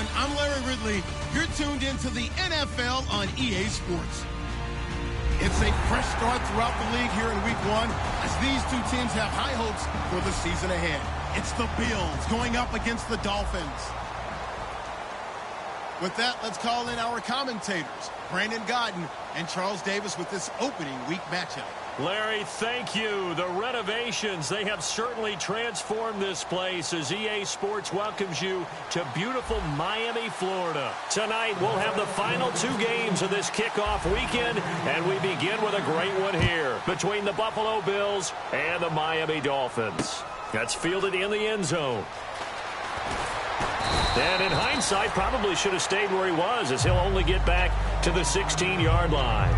everyone. I'm Larry Ridley. You're tuned into the NFL on EA Sports. It's a fresh start throughout the league here in Week 1 as these two teams have high hopes for the season ahead. It's the Bills going up against the Dolphins. With that, let's call in our commentators, Brandon Godden and Charles Davis, with this opening week matchup. Larry, thank you. The renovations, they have certainly transformed this place as EA Sports welcomes you to beautiful Miami, Florida. Tonight, we'll have the final 2 games of this kickoff weekend, and we begin with a great one here between the Buffalo Bills and the Miami Dolphins. That's fielded in the end zone. And in hindsight, probably should have stayed where he was, as he'll only get back to the 16-yard line.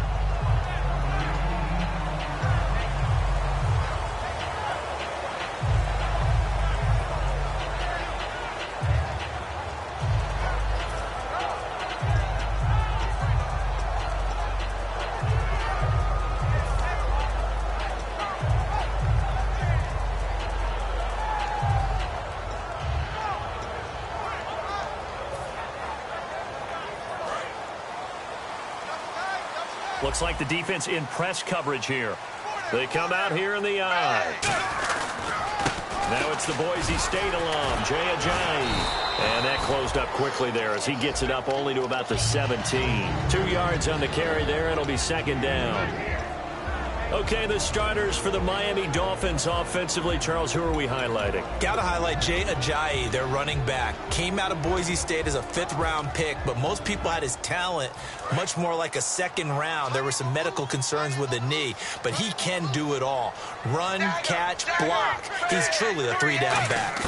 Looks like the defense in press coverage here. They come out here in the eye. Now it's the Boise State alum, Jay Ajayi. And that closed up quickly there as he gets it up only to about the 17. 2 yards on the carry there. It'll be second down. Okay, the starters for the Miami Dolphins offensively. Charles, who are we highlighting? Got to highlight Jay Ajayi, their running back. Came out of Boise State as a 5th-round pick, but most people had his talent much more like a 2nd round. There were some medical concerns with the knee, but he can do it all. Run, catch, block. He's truly a 3-down back.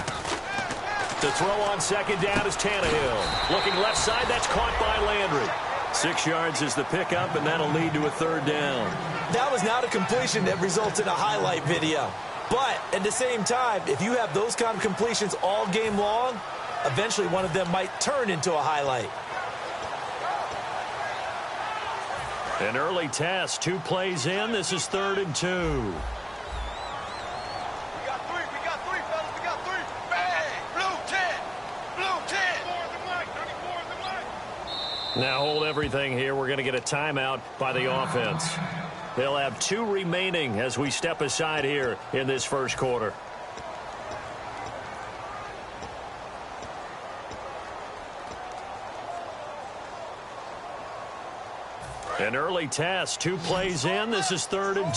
The throw on second down is Tannehill. Looking left side, that's caught by Landry. 6 yards is the pickup, and that'll lead to a 3rd down. That was not a completion that results in a highlight video. But at the same time, if you have those kind of completions all game long, eventually one of them might turn into a highlight. An early test, 2 plays in. This is 3rd and 2. Now hold everything here. We're going to get a timeout by the offense. They'll have 2 remaining as we step aside here in this first quarter. An early test, 2 plays in. This is 3rd and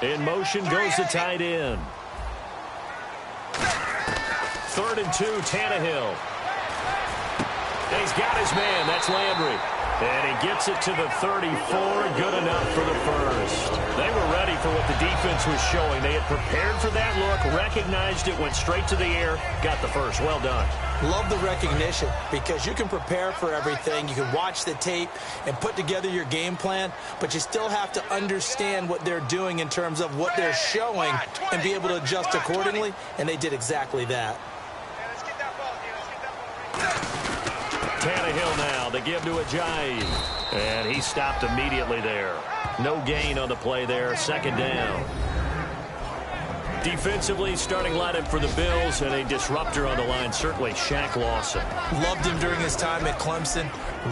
2. In motion goes the tight end. 3rd and 2, Tannehill. And he's got his man. That's Landry. And he gets it to the 34. Good enough for the first. They were ready for what the defense was showing. They had prepared for that look, recognized it, went straight to the air, got the first. Well done. Love the recognition because you can prepare for everything. You can watch the tape and put together your game plan, but you still have to understand what they're doing in terms of what they're showing and be able to adjust accordingly, and they did exactly that. Tannehill now, they give to Ajayi. And he stopped immediately there. No gain on the play there, 2nd down. Defensively, starting lineup for the Bills, and a disruptor on the line, certainly Shaq Lawson. Loved him during his time at Clemson.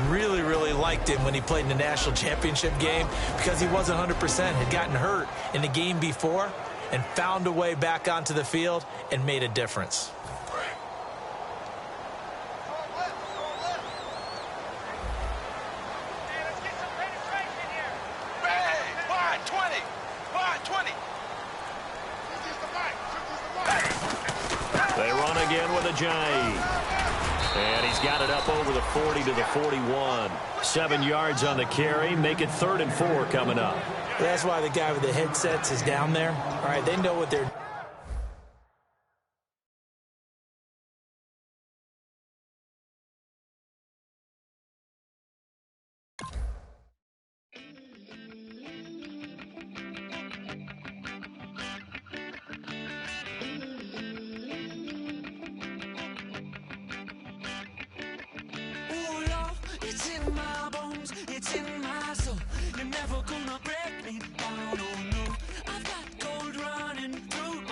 Really, really liked him when he played in the national championship game because he wasn't 100%, had gotten hurt in the game before, and found a way back onto the field and made a difference. They run again with Ajayi. And he's got it up over the 40 to the 41. 7 yards on the carry. Make it 3rd and 4 coming up. That's why the guy with the headsets is down there. All right, they know what they're doing. Never gonna break me down, oh no. I've got gold running through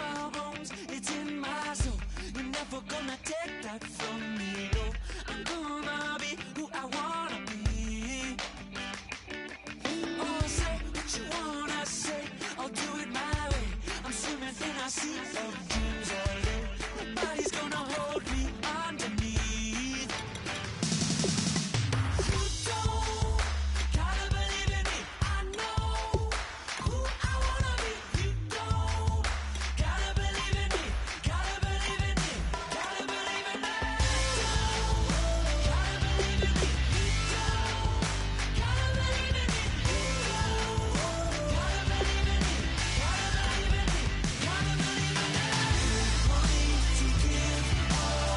my bones, it's in my soul. You're never gonna take that from me, no. I'm gonna be who I wanna be. Oh, say what you wanna say, I'll do it my way. I'm swimming in a sea of dreams all day. Nobody's gonna hold me underneath. You don't gotta believe in me. I know who I wanna be. You don't gotta believe in me. Gotta believe in me. Gotta believe in me. You don't gotta believe in me. You don't gotta believe in me. You don't gotta believe in me. Gotta believe in me. Gotta believe in me. Money to give up.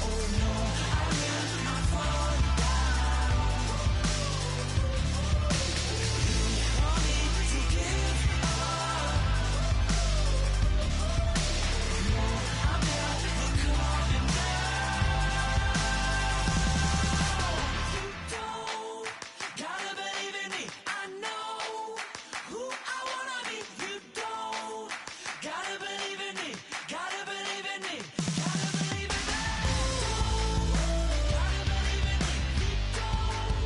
Oh no, I will not fall down. Money to give up. No, I'm never coming down. You don't gotta believe in me. I know who I wanna be. You don't gotta believe in me. Gotta believe in me. Gotta believe in me. Gotta believe in me. You don't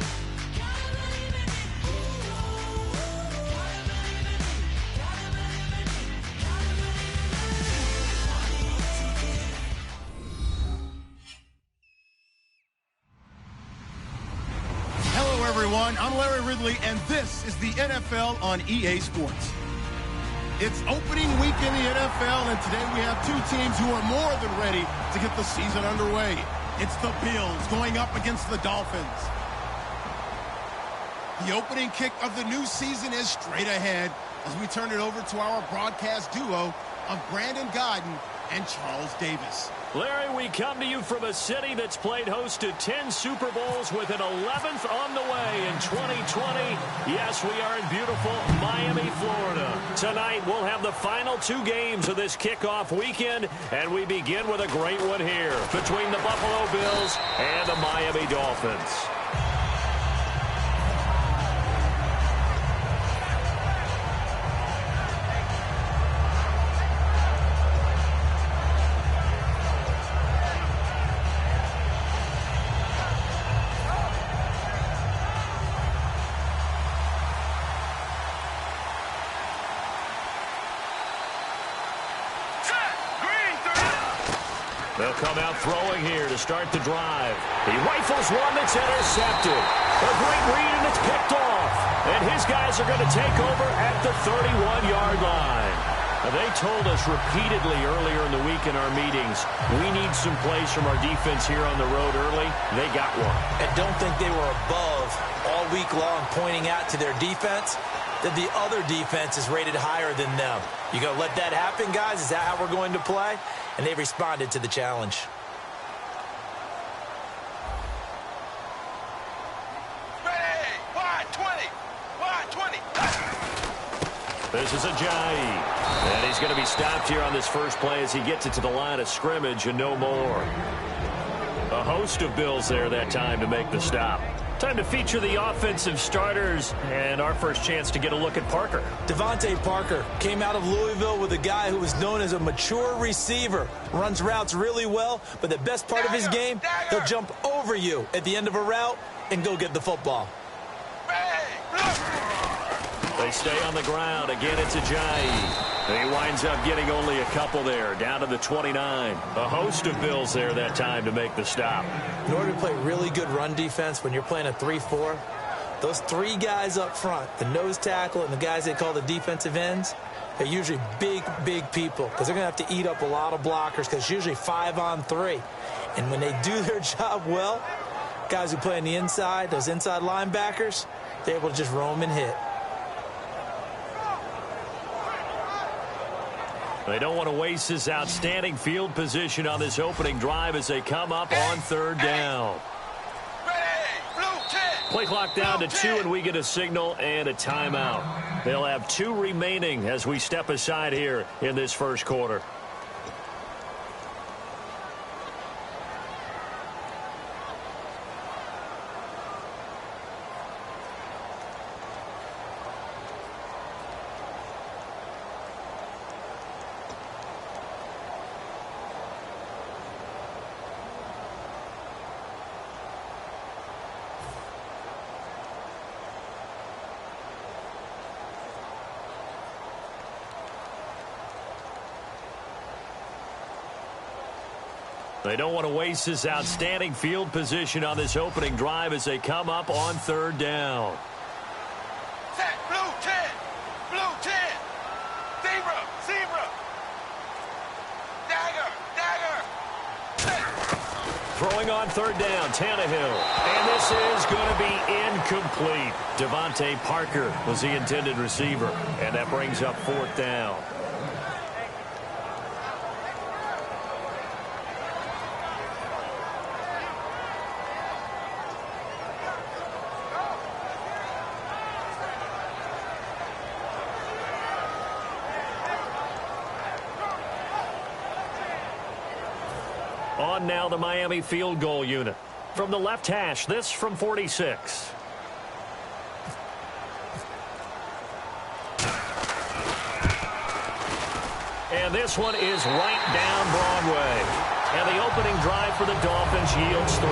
gotta believe in me. You don't gotta believe in me. Gotta believe in me. Gotta believe in me. Money to give. Hello, everyone. I'm Larry Ridley, and this is the NFL on EA Sports. It's opening week in the NFL, and today we have two teams who are more than ready to get the season underway. It's the Bills going up against the Dolphins. The opening kick of the new season is straight ahead as we turn it over to our broadcast duo of Brandon Godden and Charles Davis. Larry, we come to you from a city that's played host to 10 Super Bowls with an 11th on the way in 2020. Yes, we are in beautiful Miami, Florida. Tonight, we'll have the final two games of this kickoff weekend, and we begin with a great one here between the Buffalo Bills and the Miami Dolphins. They'll come out throwing here to start the drive. He rifles one that's intercepted. A great read, and it's picked off. And his guys are going to take over at the 31-yard line. Now, they told us repeatedly earlier in the week in our meetings, we need some plays from our defense here on the road early. They got one. I don't think they were above all week long pointing out to their defense that the other defense is rated higher than them. You going to let that happen, guys? Is that how we're going to play? And they responded to the challenge. Ready! Wide 20! Wide 20! This is Ajayi. And he's going to be stopped here on this first play as he gets it to the line of scrimmage and no more. A host of Bills there that time to make the stop. Time to feature the offensive starters and our first chance to get a look at Parker. Devontae Parker came out of Louisville with a guy who was known as a mature receiver. Runs routes really well, but the best part of his game, he'll jump over you at the end of a route and go get the football. They stay on the ground. Again, it's Ajayi. He winds up getting only a couple there, down to the 29. A host of Bills there that time to make the stop. In order to play really good run defense when you're playing a 3-4, those three guys up front, the nose tackle and the guys they call the defensive ends, they're usually big, big people because they're going to have to eat up a lot of blockers because it's usually 5-on-3. And when they do their job well, guys who play on the inside, those inside linebackers, they're able to just roam and hit. They don't want to waste this outstanding field position on this opening drive as they come up on third down. Play clock down to 2, and we get a signal and a timeout. They'll have 2 remaining as we step aside here in this first quarter. They don't want to waste this outstanding field position on this opening drive as they come up on third down. Set, blue 10. Blue 10. Zebra, zebra. Dagger, dagger. Set. Throwing on third down, Tannehill. And this is going to be incomplete. Devontae Parker was the intended receiver. And that brings up fourth down. On now the Miami field goal unit. From the left hash, this from 46. And this one is right down Broadway. And the opening drive for the Dolphins yields 3.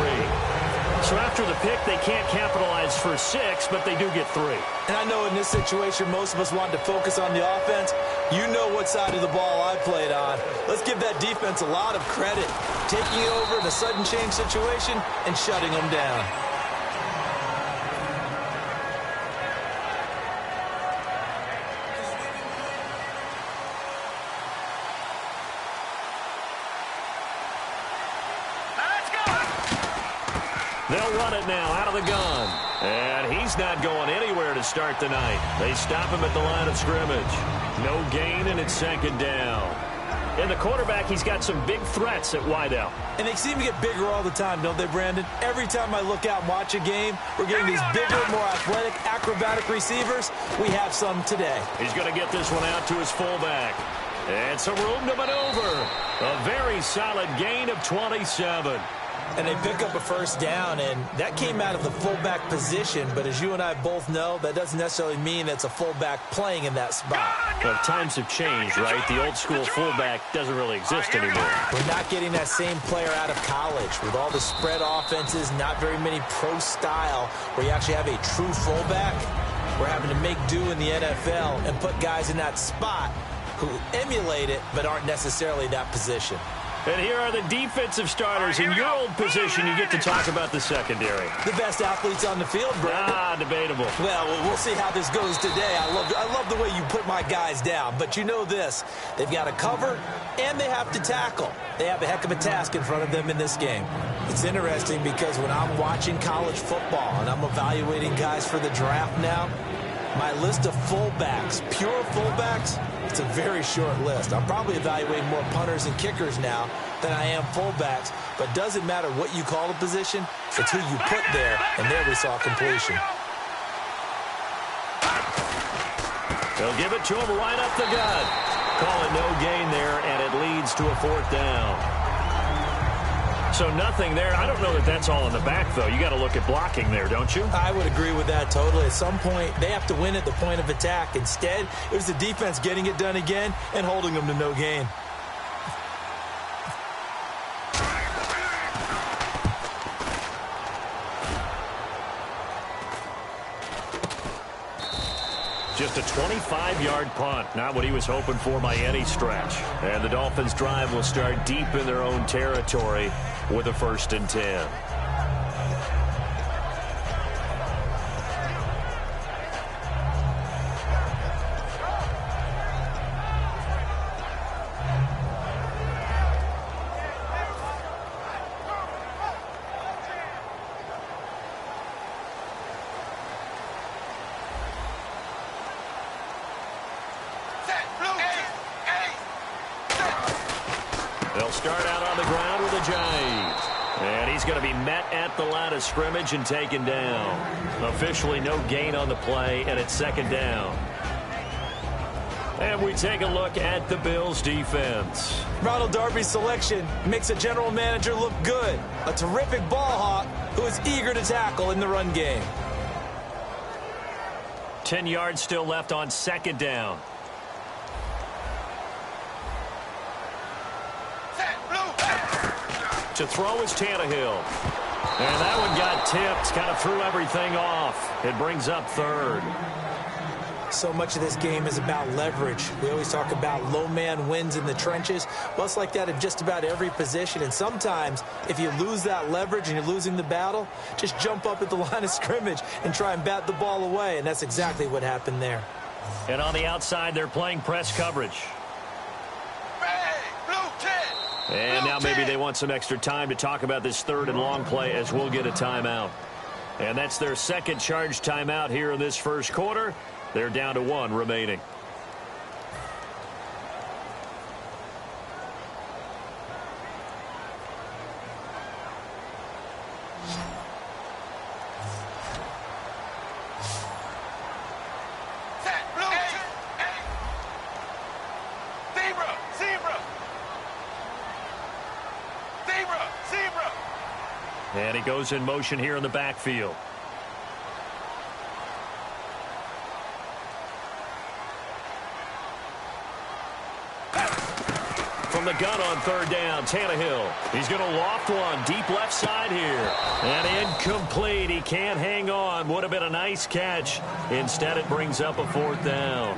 So after the pick, they can't capitalize for 6, but they do get 3. And I know in this situation, most of us want to focus on the offense. You know what side of the ball I played on. Let's give that defense a lot of credit. Taking it over in a sudden change situation and shutting them down. They'll run it now out of the gun. And he's not going anywhere to start the night. They stop him at the line of scrimmage. No gain, and it's second down. And the quarterback, he's got some big threats at wideout. And they seem to get bigger all the time, don't they, Brandon? Every time I look out and watch a game, we're getting these bigger, more athletic, acrobatic receivers. We have some today. He's going to get this one out to his fullback. And some room to maneuver. A very solid gain of 27. And they pick up a first down, and that came out of the fullback position. But as you and I both know, that doesn't necessarily mean it's a fullback playing in that spot. Well, times have changed, right? The old school fullback doesn't really exist anymore. We're not getting that same player out of college. With all the spread offenses, not very many pro style, where you actually have a true fullback. We're having to make do in the NFL and put guys in that spot who emulate it but aren't necessarily that position. And here are the defensive starters. In your old position, you get to talk about the secondary. The best athletes on the field, Brandon. Debatable. Well, we'll see how this goes today. I love the way you put my guys down. But you know this. They've got to cover, and they have to tackle. They have a heck of a task in front of them in this game. It's interesting because when I'm watching college football and I'm evaluating guys for the draft now, my list of fullbacks, pure fullbacks, it's a very short list. I'm probably evaluating more punters and kickers now than I am fullbacks. But doesn't matter what you call the position, it's who you put there, and there we saw completion. They'll give it to him right up the gut. Call it no gain there, and it leads to a fourth down. So nothing there. I don't know that that's all in the back, though. You got to look at blocking there, don't you? I would agree with that totally. At some point, they have to win at the point of attack. Instead, it was the defense getting it done again and holding them to no gain. Just a 25-yard punt. Not what he was hoping for by any stretch. And the Dolphins' drive will start deep in their own territory with a 1st and 10. They'll start out on the ground with a jive. And he's going to be met at the line of scrimmage and taken down. Officially no gain on the play, and it's 2nd down. And we take a look at the Bills' defense. Ronald Darby's selection makes a general manager look good. A terrific ball hawk who is eager to tackle in the run game. 10 yards still left on 2nd down. To throw is Tannehill. And that one got tipped. Kind of threw everything off. It brings up 3rd. So much of this game is about leverage. We always talk about low man wins in the trenches. Well, it's like that in just about every position. And sometimes, if you lose that leverage and you're losing the battle, just jump up at the line of scrimmage and try and bat the ball away. And that's exactly what happened there. And on the outside, they're playing press coverage. Hey, blue 10. And Blue now maybe 10. they want some extra time to talk about this third and long play as we'll get a timeout. And that's their second charge timeout here in this first quarter. They're down to 1 remaining. Set, blue 10. Zebra, zebra. Zebra, zebra. And he goes in motion here in the backfield. From the gun on third down, Tannehill. He's going to loft one deep left side here. And incomplete. He can't hang on. Would have been a nice catch. Instead, it brings up a fourth down.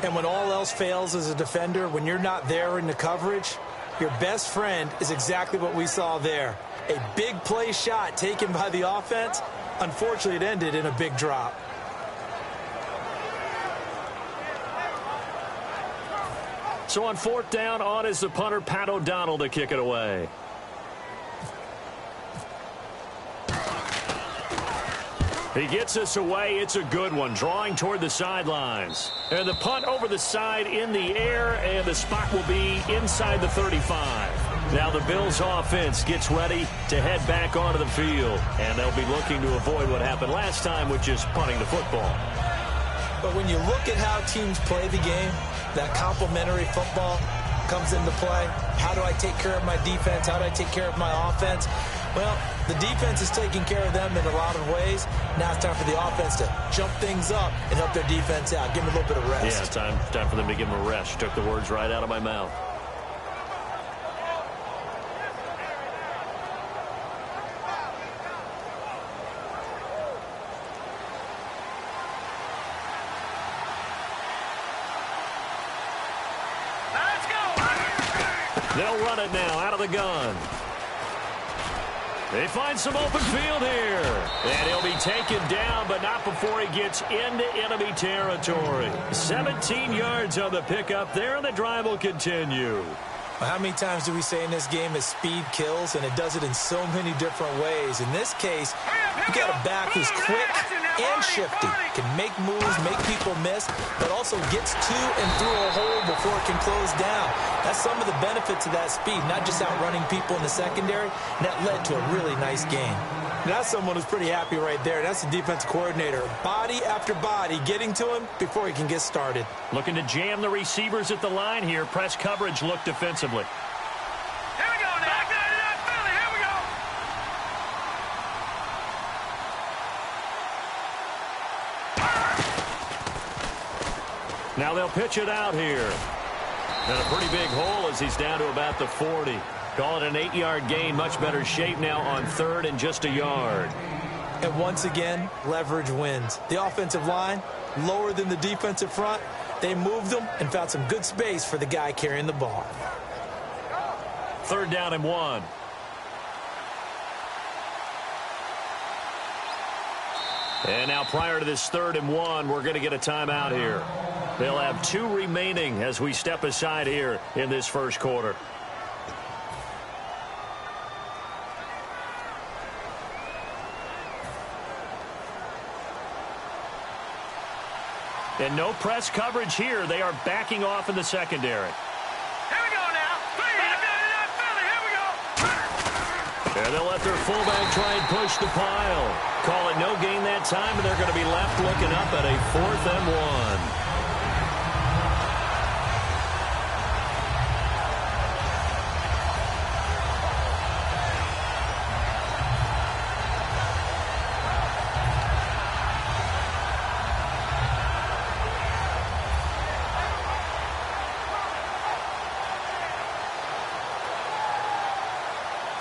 And when all else fails as a defender, when you're not there in the coverage, your best friend is exactly what we saw there. A big play shot taken by the offense. Unfortunately, it ended in a big drop. So on fourth down, on is the punter, Pat O'Donnell, to kick it away. He gets us away. It's a good one, drawing toward the sidelines. And the punt over the side in the air, and the spot will be inside the 35. Now the Bills offense gets ready to head back onto the field, and they'll be looking to avoid what happened last time, which is punting the football. But when you look at how teams play the game, that complementary football comes into play. How do I take care of my defense? How do I take care of my offense? Well, the defense is taking care of them in a lot of ways. Now it's time for the offense to jump things up and help their defense out. Give them a little bit of rest. Yeah, time for them to give them a rest. Took the words right out of my mouth. Let's go. They'll run it now out of the gun. They find some open field here. And he'll be taken down, but not before he gets into enemy territory. 17 yards on the pickup there, and the drive will continue. Well, how many times do we say in this game that speed kills, and it does it in so many different ways? In this case, you got a back who's quick and shifty, can make moves, make people miss, but also gets to and through a hole before it can close down. That's some of the benefits of that speed, not just outrunning people in the secondary, and that led to a really nice game. That's someone who's pretty happy right there. That's the defense coordinator. Body after body getting to him before he can get started. Looking to jam the receivers at the line here. Press coverage look defensively. Here we go now. Philly, here we go. Now they'll pitch it out here. And a pretty big hole as he's down to about the 40. Call it an 8-yard gain. Much better shape now on third and just a yard. And once again, leverage wins. The offensive line, lower than the defensive front. They moved them and found some good space for the guy carrying the ball. Third down and 1. And now prior to this third and 1, we're going to get a timeout here. They'll have 2 remaining as we step aside here in this first quarter. And no press coverage here. They are backing off in the secondary. Here we go now. Philly, here we go. And they'll let their fullback try and push the pile. Call it no gain that time, and they're going to be left looking up at a 4th and 1.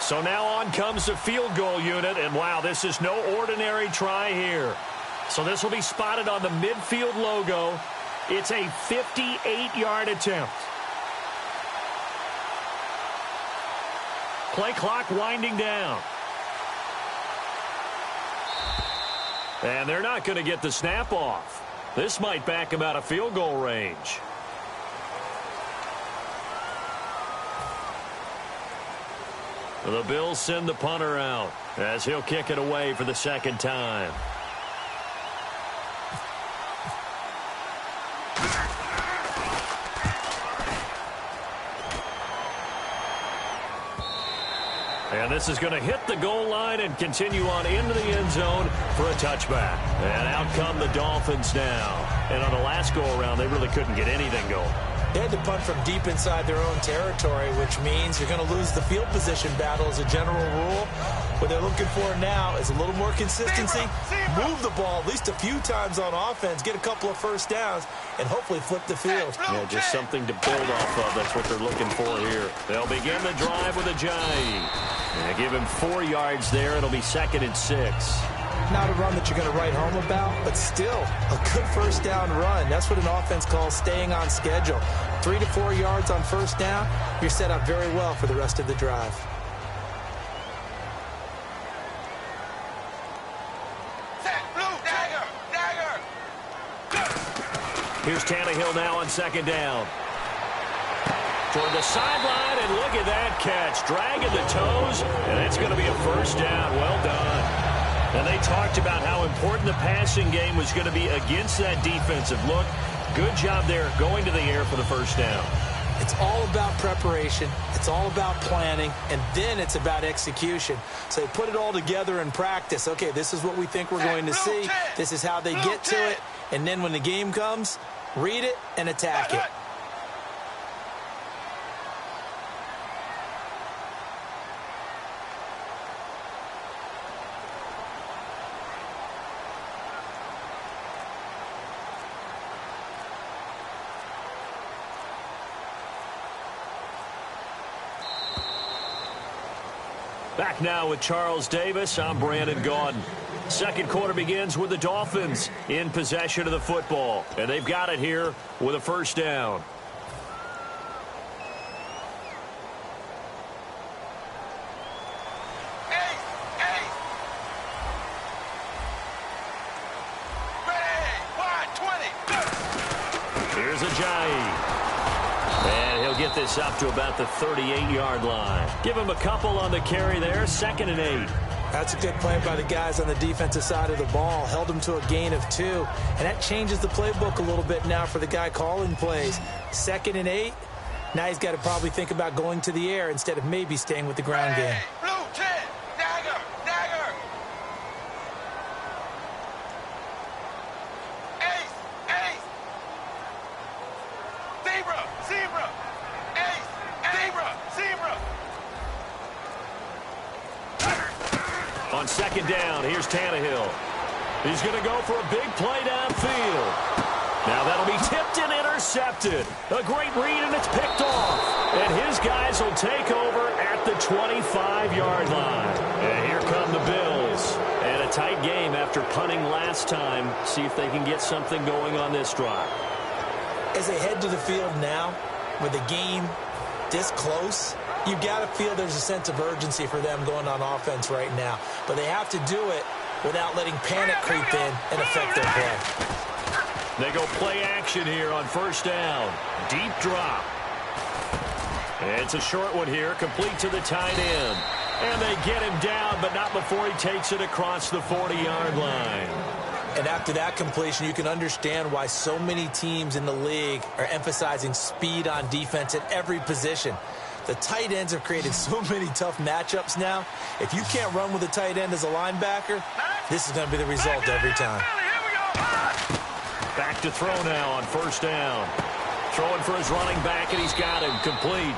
So now on comes the field goal unit, and wow, this is no ordinary try here. So this will be spotted on the midfield logo. It's a 58-yard attempt. Play clock winding down. And they're not going to get the snap off. This might back him out of field goal range. The Bills send the punter out as he'll kick it away for the second time. And this is going to hit the goal line and continue on into the end zone for a touchback. And out come the Dolphins now. And on the last go-around, they really couldn't get anything going. They had to punt from deep inside their own territory, which means you're going to lose the field position battle as a general rule. What they're looking for now is a little more consistency, move the ball at least a few times on offense, get a couple of first downs, and hopefully flip the field. Yeah, just something to build off of. That's what they're looking for here. They'll begin the drive with a Jai. And give him 4 yards there. It'll be 2nd and 6. Not a run that you're going to write home about, but still a good first down run. That's what an offense calls staying on schedule. 3 to 4 yards on first down, you're set up very well for the rest of the drive. Here's Tannehill now on 2nd down. Toward the sideline, and look at that catch. Dragging the toes, and it's going to be a first down. Well done. And they talked about how important the passing game was going to be against that defensive look. Good job there going to the air for the first down. It's all about preparation. It's all about planning, and then it's about execution. So they put it all together in practice. Okay, this is what we think we're going to see. This is how they get to it. And then when the game comes, read it and attack it. Back now with Charles Davis. I'm Brandon Gaudin. Second quarter begins with the Dolphins in possession of the football. And they've got it here with a first down. Here's a Jai. And he'll get this up to about the 38-yard line. Give him a couple on the carry there. 2nd and 8. That's a good play by the guys on the defensive side of the ball. Held him to a gain of 2. And that changes the playbook a little bit now for the guy calling plays. 2nd and 8. Now he's got to probably think about going to the air instead of maybe staying with the ground game. Blue 10, dagger, dagger. Ace, ace. Zebra, zebra. Ace, zebra, zebra. On 2nd down, here's Tannehill. He's going to go for a big play downfield. Now that'll be tipped and intercepted. A great read, and it's picked off. And his guys will take over at the 25-yard line. And here come the Bills. And a tight game after punting last time. See if they can get something going on this drive. As they head to the field now, with the game this close, you got to feel there's a sense of urgency for them going on offense right now. But they have to do it without letting panic creep in and affect their play. They go play action here on first down. Deep drop. It's a short one here, complete to the tight end. And they get him down, but not before he takes it across the 40-yard line. And after that completion, you can understand why so many teams in the league are emphasizing speed on defense at every position. The tight ends have created so many tough matchups now. If you can't run with a tight end as a linebacker, this is going to be the result every time. Back to throw now on first down. Throwing for his running back, and he's got him complete.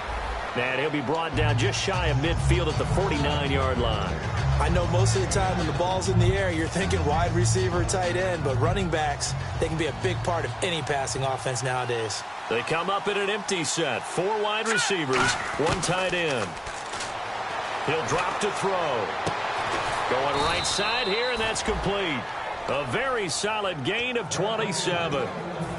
And he'll be brought down just shy of midfield at the 49-yard line. I know most of the time when the ball's in the air, you're thinking wide receiver, tight end, but running backs, they can be a big part of any passing offense nowadays. They come up in an empty set. 4 wide receivers, 1 tight end. He'll drop to throw. Going right side here, and that's complete. A very solid gain of 27.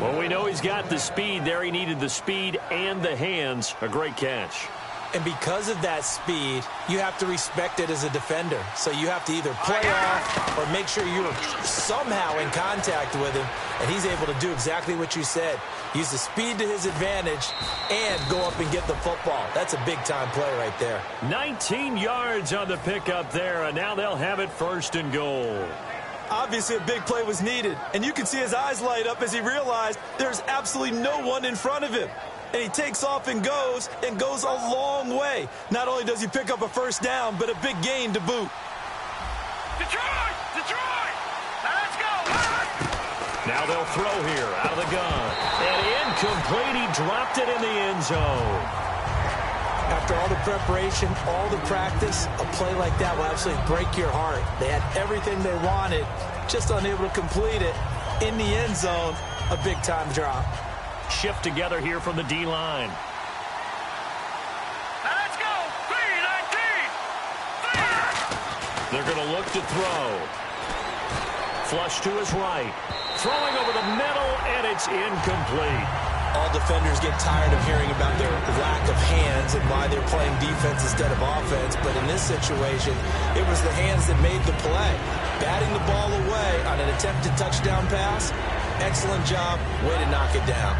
Well, we know he's got the speed there. He needed the speed and the hands. A great catch. And because of that speed, you have to respect it as a defender. So you have to either play off or make sure you're somehow in contact with him. And he's able to do exactly what you said. Use the speed to his advantage and go up and get the football. That's a big-time play right there. 19 yards on the pickup there, and now they'll have it 1st and goal. Obviously, a big play was needed, and you can see his eyes light up as he realized there's absolutely no one in front of him. And he takes off and goes a long way. Not only does he pick up a 1st down, but a big gain to boot. Detroit! Detroit! Now let's go! Now they'll throw here out of the gun. And incomplete. He dropped it in the end zone. After all the preparation, all the practice, a play like that will absolutely break your heart. They had everything they wanted, just unable to complete it. In the end zone, a big-time drop. Shift together here from the D-line. Now let's go! 3-19! They're going to look to throw. Flush to his right. Throwing over the middle, and it's incomplete. All defenders get tired of hearing about their lack of hands and why they're playing defense instead of offense. But in this situation, it was the hands that made the play. Batting the ball away on an attempted touchdown pass. Excellent job. Way to knock it down.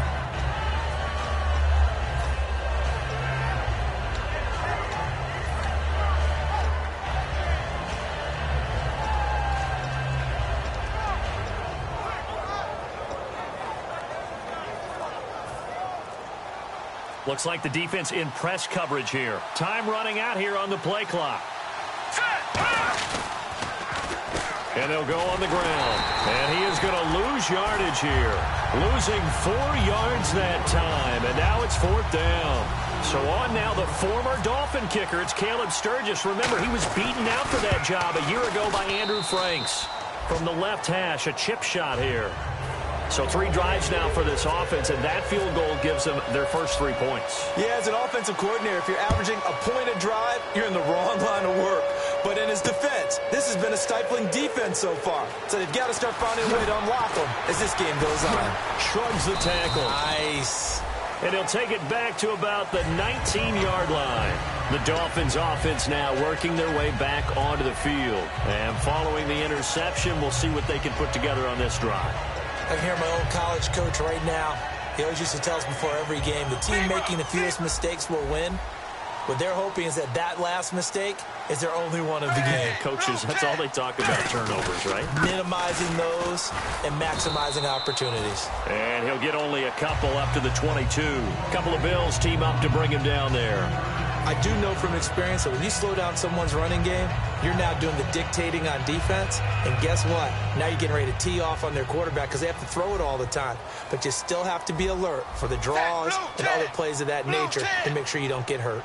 Looks like the defense in press coverage here. Time running out here on the play clock. And they'll go on the ground. And he is going to lose yardage here. Losing 4 yards that time. And now it's 4th down. So on now the former Dolphin kicker. It's Caleb Sturgis. Remember, he was beaten out for that job a year ago by Andrew Franks. From the left hash, a chip shot here. So 3 drives now for this offense, and that field goal gives them their first 3 points. Yeah, as an offensive coordinator, if you're averaging a point a drive, you're in the wrong line of work. But in his defense, this has been a stifling defense so far. So they've got to start finding a way to unlock them as this game goes on. Shrugs the tackle. Nice. And he'll take it back to about the 19-yard line. The Dolphins offense now working their way back onto the field. And following the interception, we'll see what they can put together on this drive. I can hear my old college coach right now. He always used to tell us before every game, the team making the fewest mistakes will win. What they're hoping is that that last mistake is their only one of the game. Coaches, that's all they talk about, turnovers, right? Minimizing those and maximizing opportunities. And he'll get only a couple up to the 22. A couple of Bills team up to bring him down there. I do know from experience that when you slow down someone's running game, you're now doing the dictating on defense. And guess what? Now you're getting ready to tee off on their quarterback because they have to throw it all the time. But you still have to be alert for the draws and other plays of that nature to make sure you don't get hurt.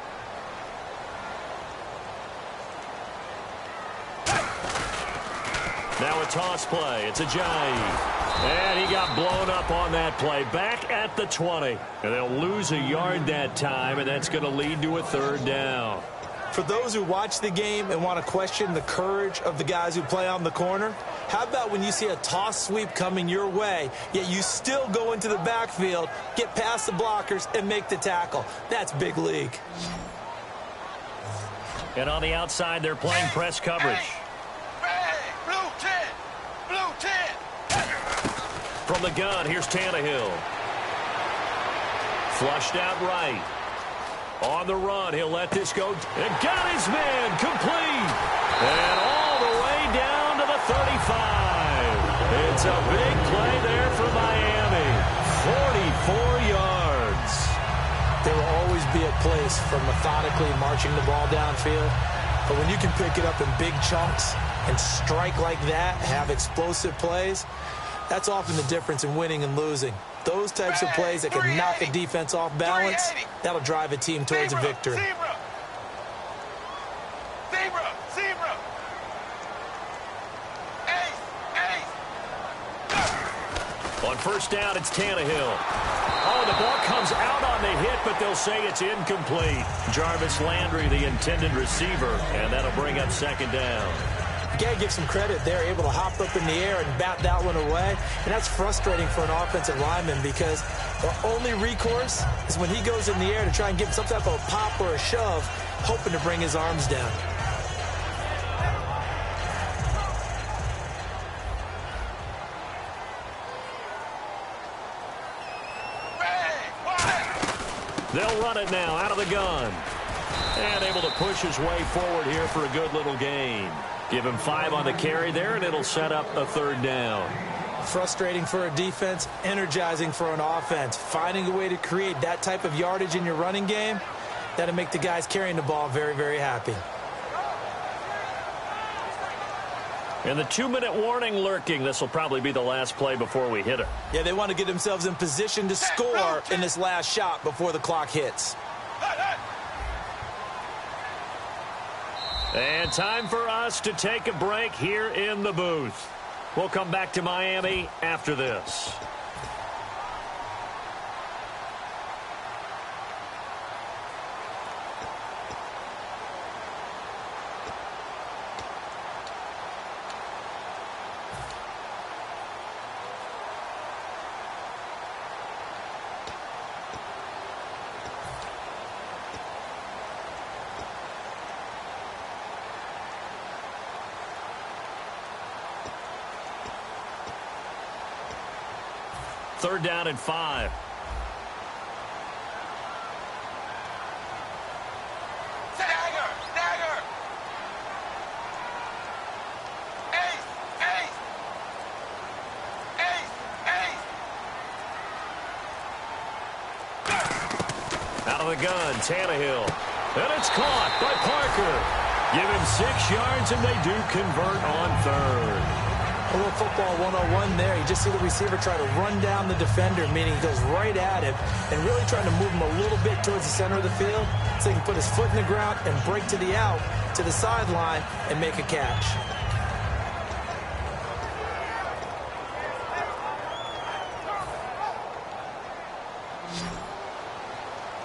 Now a toss play. It's Ajayi. And he got blown up on that play. Back at the 20. And they'll lose a yard that time, and that's going to lead to a 3rd down. For those who watch the game and want to question the courage of the guys who play on the corner, how about when you see a toss sweep coming your way, yet you still go into the backfield, get past the blockers, and make the tackle? That's big league. And on the outside, they're playing press coverage. Blue 10! Blue 10! From the gun, here's Tannehill. Flushed out right. On the run, he'll let this go. And got his man complete. And all the way down to the 35. It's a big play there for Miami. 44 yards. There will always be a place for methodically marching the ball downfield. But when you can pick it up in big chunks and strike like that, have explosive plays, that's often the difference in winning and losing. Those types of plays that can knock a defense off balance, that'll drive a team towards a victory. Zebra! Zebra! Zebra! Ace! Ace! On 1st down, it's Tannehill. Oh, the ball comes out on the hit, but they'll say it's incomplete. Jarvis Landry, the intended receiver, and that'll bring up 2nd down. You got to give some credit. They're able to hop up in the air and bat that one away. And that's frustrating for an offensive lineman because the only recourse is when he goes in the air to try and get some type of pop or a shove, hoping to bring his arms down. They'll run it now out of the gun. And able to push his way forward here for a good little gain. Give him 5 on the carry there, and it'll set up a 3rd down. Frustrating for a defense, energizing for an offense. Finding a way to create that type of yardage in your running game, that'll make the guys carrying the ball very, very happy. And the 2-minute warning lurking. This will probably be the last play before we hit it. Yeah, they want to get themselves in position to score in this last shot before the clock hits. And time for us to take a break here in the booth. We'll come back to Miami after this. Third down and 5. Out of the gun, Tannehill. And it's caught by Parker. Give him 6 yards, and they do convert on 3rd. A little football 101 there. You just see the receiver try to run down the defender, meaning he goes right at him and really trying to move him a little bit towards the center of the field so he can put his foot in the ground and break to the out, to the sideline, and make a catch.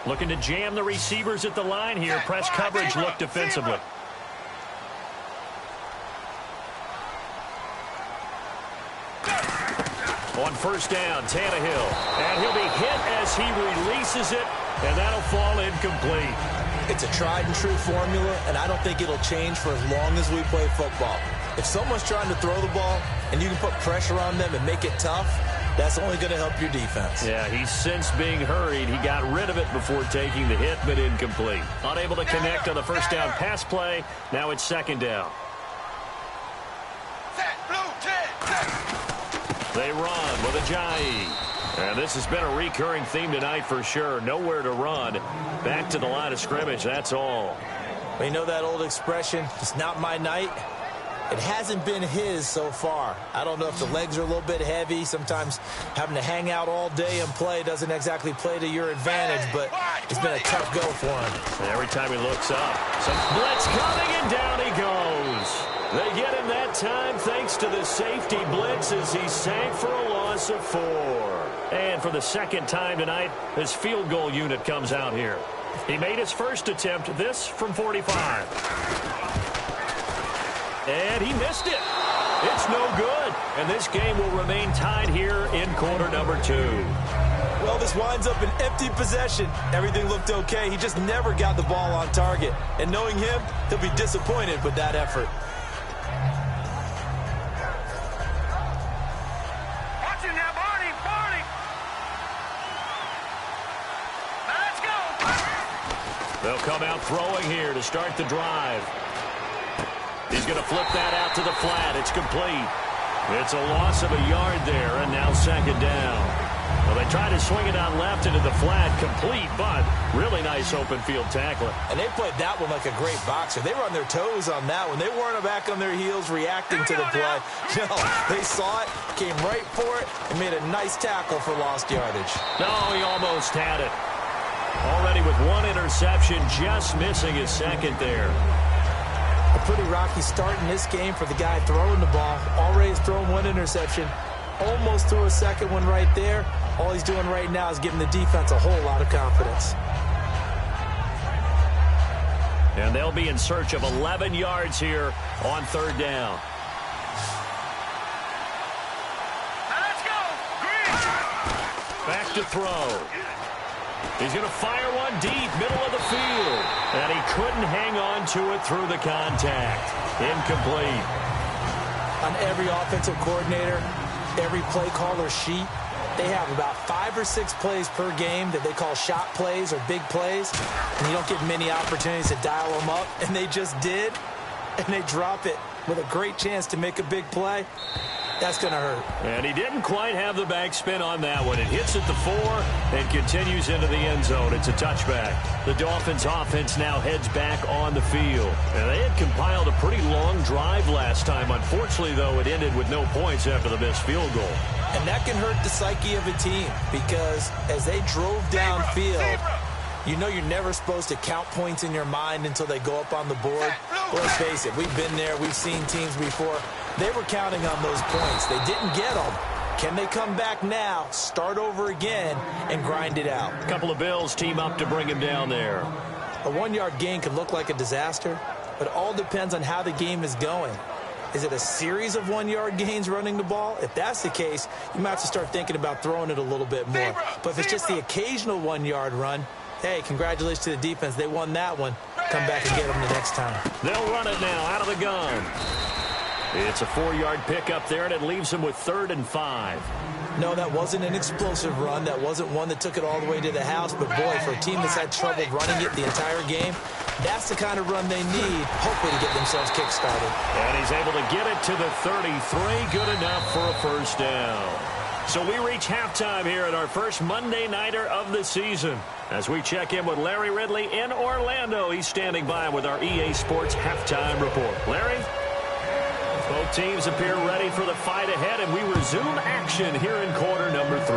Looking to jam the receivers at the line here. Press coverage look defensively. On 1st down, Tannehill. And he'll be hit as he releases it, and that'll fall incomplete. It's a tried-and-true formula, and I don't think it'll change for as long as we play football. If someone's trying to throw the ball and you can put pressure on them and make it tough, that's only going to help your defense. Yeah, he's since being hurried. He got rid of it before taking the hit, but incomplete. Unable to connect on the 1st down pass play. Now it's 2nd down. They run with Ajayi. And this has been a recurring theme tonight for sure. Nowhere to run. Back to the line of scrimmage, that's all. Well, you know that old expression, it's not my night? It hasn't been his so far. I don't know if the legs are a little bit heavy. Sometimes having to hang out all day and play doesn't exactly play to your advantage, but it's been a tough go for him. And every time he looks up, some blitz coming, and down he goes. They get him that time thanks to the safety blitz as he sank for a loss of 4. And for the 2nd time tonight, his field goal unit comes out here. He made his first attempt, this from 45. And he missed it. It's no good. And this game will remain tied here in quarter number 2. Well, this winds up an empty possession. Everything looked okay. He just never got the ball on target. And knowing him, he'll be disappointed with that effort. Watching now, Barney, Barney. Now let's go. They'll come out throwing here to start the drive. He's going to flip that out to the flat. It's complete. It's a loss of a yard there, and now 2nd down. Well, they try to swing it out left into the flat, complete, but really nice open field tackling. And they played that one like a great boxer. They were on their toes on that one. They weren't back on their heels reacting to the play. No, they saw it, came right for it, and made a nice tackle for lost yardage. No, he almost had it. Already with 1 interception, just missing his 2nd there. A pretty rocky start in this game for the guy throwing the ball. Already has thrown 1 interception. Almost threw a 2nd one right there. All he's doing right now is giving the defense a whole lot of confidence. And they'll be in search of 11 yards here on third down. Now let's go. Green. Back to throw. He's going to fire one deep, middle of the field. And he couldn't hang on to it through the contact. Incomplete. On every offensive coordinator, every play caller sheet, they have about 5 or 6 plays per game that they call shot plays or big plays. And you don't get many opportunities to dial them up. And they just did. And they drop it with a great chance to make a big play. That's going to hurt. And he didn't quite have the backspin on that one. It hits at the 4 and continues into the end zone. It's a touchback. The Dolphins offense now heads back on the field. And they had compiled a pretty long drive last time. Unfortunately, though, it ended with no points after the missed field goal. And that can hurt the psyche of a team because as they drove downfield, you know you're never supposed to count points in your mind until they go up on the board. But let's face it, we've been there. We've seen teams before. They were counting on those points. They didn't get them. Can they come back now, start over again, and grind it out? A couple of Bills team up to bring him down there. A 1-yard gain could look like a disaster, but it all depends on how the game is going. Is it a series of 1-yard gains running the ball? If that's the case, you might have to start thinking about throwing it a little bit more. But if it's just the occasional 1-yard run, hey, congratulations to the defense. They won that one. Come back and get them the next time. They'll run it now out of the gun. It's a 4-yard pickup there, and it leaves them with 3rd and 5. No, that wasn't an explosive run. That wasn't one that took it all the way to the house. But, boy, for a team that's had trouble running it the entire game, that's the kind of run they need, hopefully, to get themselves kick-started. And he's able to get it to the 33. Good enough for a first down. So we reach halftime here at our first Monday Nighter of the season. As we check in with Larry Ridley in Orlando, he's standing by with our EA Sports Halftime Report. Larry? Both teams appear ready for the fight ahead, and we resume action here in quarter number 3.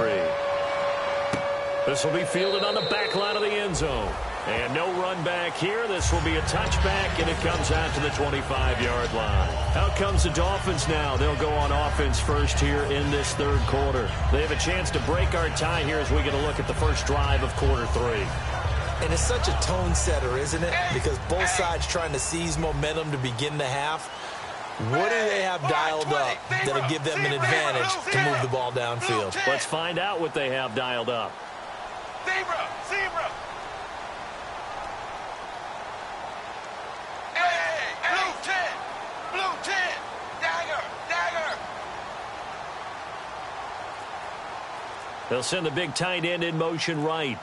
This will be fielded on the back line of the end zone. And no run back here. This will be a touchback, and it comes out to the 25-yard line. Out comes the Dolphins now. They'll go on offense first here in this third quarter. They have a chance to break our tie here as we get a look at the first drive of quarter 3. And it's such a tone setter, isn't it? Because both sides trying to seize momentum to begin the half. What do they have dialed up that'll give them an advantage to move the ball downfield? Let's find out what they have dialed up. Zebra. Zebra. Hey, blue 10. Blue 10. Dagger. Dagger. They'll send the big tight end in motion right.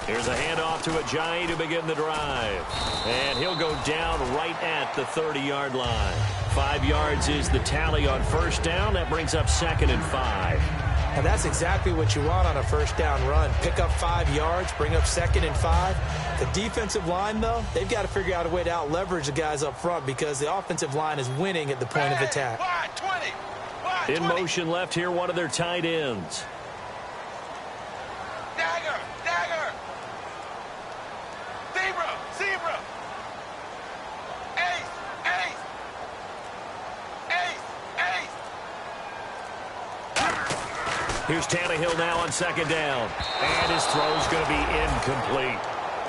Here's a handoff to Ajayi to begin the drive. And he'll go down right at the 30-yard line. 5 yards is the tally on first down. That brings up 2nd and 5. And that's exactly what you want on a first down run. Pick up 5 yards, bring up 2nd and 5. The defensive line, though, they've got to figure out a way to out-leverage the guys up front because the offensive line is winning at the point of attack. Wide 20. Wide 20. In motion left here, one of their tight ends. Dagger. Dagger. Zebra. Zebra. Ace. Ace. Ace. Ace. Here's Tannehill now on 2nd down. And his throw's going to be incomplete.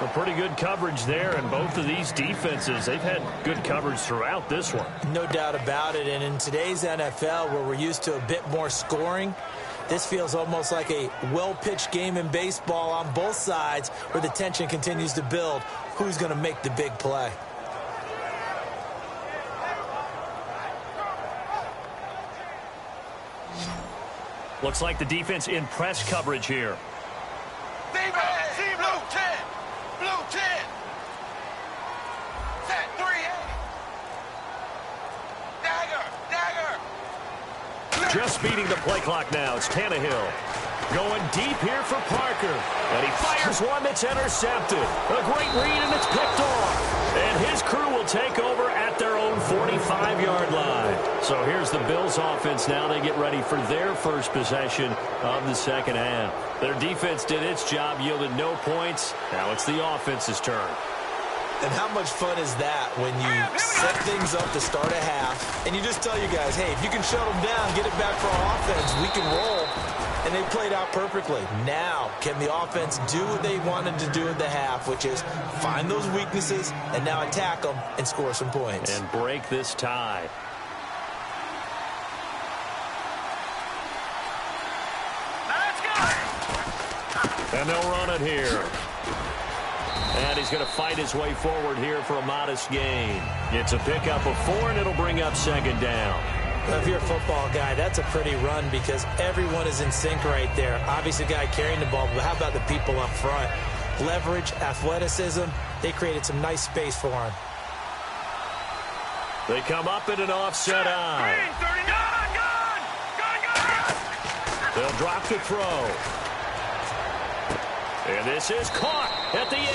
A pretty good coverage there, and both of these defenses, they've had good coverage throughout this one. No doubt about it. And in today's NFL, where we're used to a bit more scoring, this feels almost like a well-pitched game in baseball on both sides where the tension continues to build. Who's going to make the big play? Looks like the defense in press coverage here. Zebra. Zebra. Blue 10. Blue 10. Set 3A. Dagger. Dagger. Just beating the play clock now. It's Tannehill. Going deep here for Parker. And he fires one that's intercepted. A great read, and it's picked off. And his crew will take over at their own 45-yard line. So here's the Bills offense now. They get ready for their first possession of the second half. Their defense did its job, yielded no points. Now it's the offense's turn. And how much fun is that when you set things up to start a half and you just tell you guys, hey, if you can shut them down, get it back for our offense, we can roll. and they played out perfectly. Now, can the offense do what they wanted to do at the half, which is find those weaknesses and now attack them and score some points? And break this tie. Let's go! And they'll run it here. And he's going to fight his way forward here for a modest gain. It's a pickup of 4, and it'll bring up second down. Well, if you're a football guy, that's a pretty run because everyone is in sync right there. Obviously, the guy carrying the ball, but how about the people up front? Leverage, athleticism, they created some nice space for him. They come up in an offset eye. They'll drop the throw. And this is caught at the 8.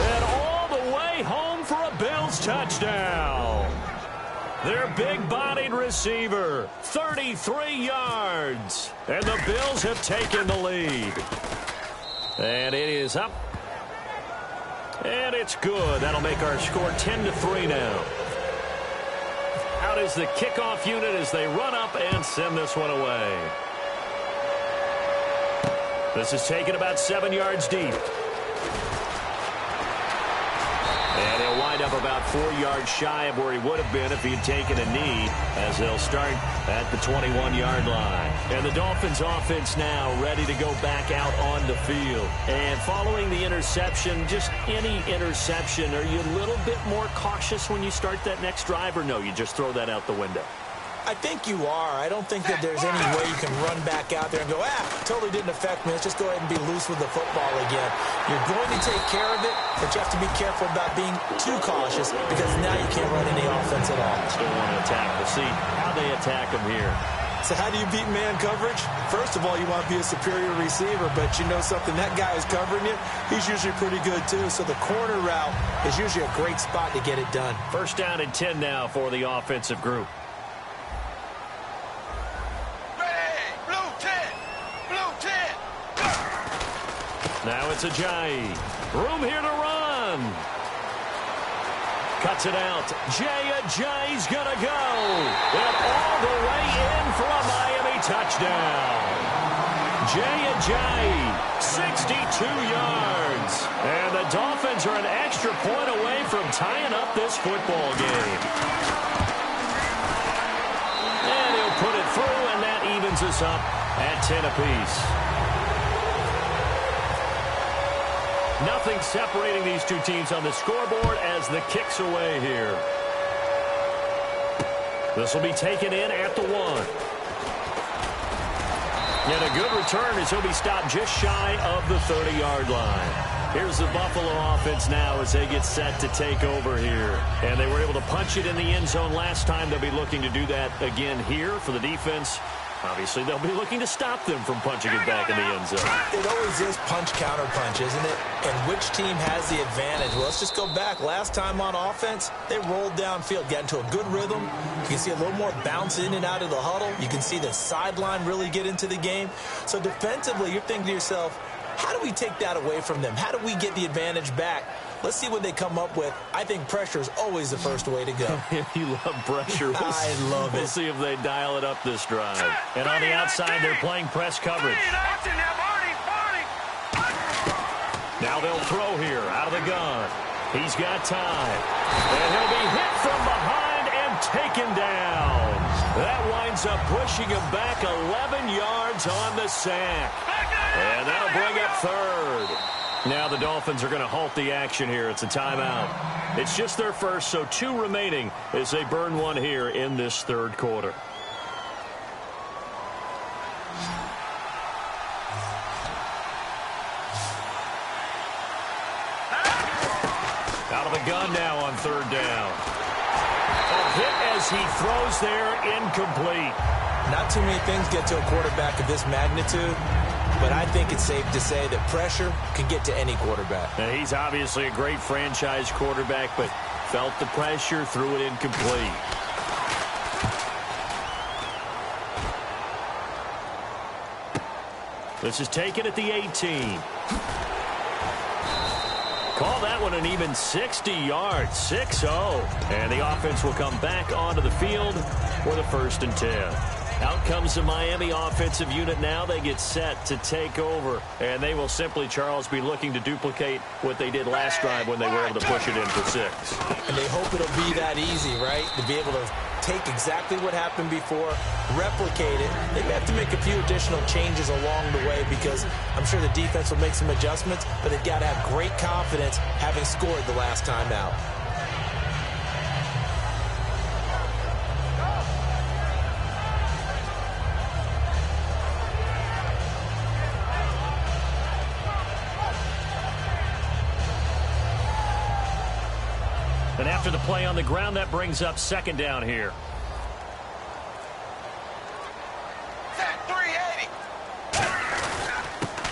And all the way home for a Bills touchdown. Their big-bodied receiver, 33 yards. And the Bills have taken the lead. And it is up. And it's good. That'll make our score 10-3 now. Out is the kickoff unit as they run up and send this one away. This is taken about 7 yards deep. And he'll wind up about 4 yards shy of where he would have been if he had taken a knee, as they'll start at the 21-yard line. And the Dolphins offense now ready to go back out on the field. And following the interception, just any interception, are you a little bit more cautious when you start that next drive, or no, you just throw that out the window? I think you are. I don't think that there's any way you can run back out there and go, totally didn't affect me. Let's just go ahead and be loose with the football again. You're going to take care of it, but you have to be careful about being too cautious because now you can't run any offense at all. Still want to attack. We'll see how they attack him here. So how do you beat man coverage? First of all, you want to be a superior receiver, but you know something, that guy who's covering you, he's usually pretty good too. So the corner route is usually a great spot to get it done. First down and 10 now for the offensive group. Now it's Ajayi. Room here to run. Cuts it out. Ajayi's going to go. And all the way in for a Miami touchdown. Ajayi, 62 yards. And the Dolphins are an extra point away from tying up this football game. And he'll put it through, and that evens us up at 10 apiece. Nothing separating these two teams on the scoreboard as the kick's away here. This will be taken in at the 1. And a good return as he'll be stopped just shy of the 30-yard line. Here's the Buffalo offense now as they get set to take over here. And they were able to punch it in the end zone last time. They'll be looking to do that again here for the defense. Obviously, they'll be looking to stop them from punching it back in the end zone. It always is punch-counter punch, isn't it? And which team has the advantage? Well, let's just go back. Last time on offense, they rolled downfield, got into a good rhythm. You can see a little more bounce in and out of the huddle. You can see the sideline really get into the game. So defensively, you're thinking to yourself, how do we take that away from them? How do we get the advantage back? Let's see what they come up with. I think pressure is always the first way to go. You love pressure. I love it. We'll see if they dial it up this drive. And on the outside, they're playing press coverage. Now they'll throw here out of the gun. He's got time. And he'll be hit from behind and taken down. That winds up pushing him back 11 yards on the sack. And that'll bring up third. Now the Dolphins are going to halt the action here. It's a timeout. It's just their first, so 2 remaining as they burn one here in this third quarter. Out of the gun now on third down. A hit as he throws there, incomplete. Not too many things get to a quarterback of this magnitude, but I think it's safe to say that pressure can get to any quarterback. Now, he's obviously a great franchise quarterback, but felt the pressure, threw it incomplete. This is taken at the 18. Call that one an even 60 yards, 6-0. And the offense will come back onto the field for the 1st and 10. Out comes the Miami offensive unit now. They get set to take over. And they will simply, Charles, be looking to duplicate what they did last drive when they were able to push it in for 6. And they hope it'll be that easy, right? To be able to take exactly what happened before, replicate it. They may have to make a few additional changes along the way because I'm sure the defense will make some adjustments, but they've got to have great confidence having scored the last time out. And after the play on the ground, that brings up 2nd down here.